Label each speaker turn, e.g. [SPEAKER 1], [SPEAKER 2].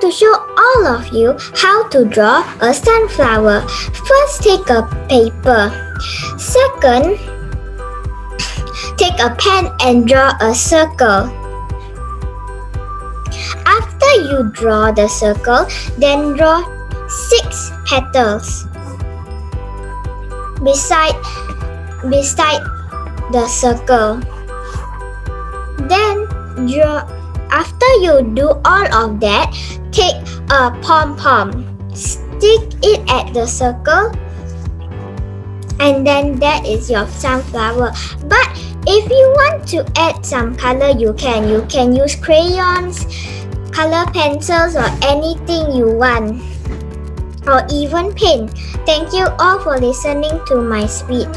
[SPEAKER 1] to show all of you how to draw a sunflower. First, take a paper. Second, take a pen and draw a circle. After you draw the circle, then draw 6 petals beside the circle. Then after you do all of that, take a pom-pom, stick it at the circle, and then that is your sunflower. But if you want to add some color, you can use crayons, color pencils, or anything you want, or even paint. Thank you all for listening to my speech.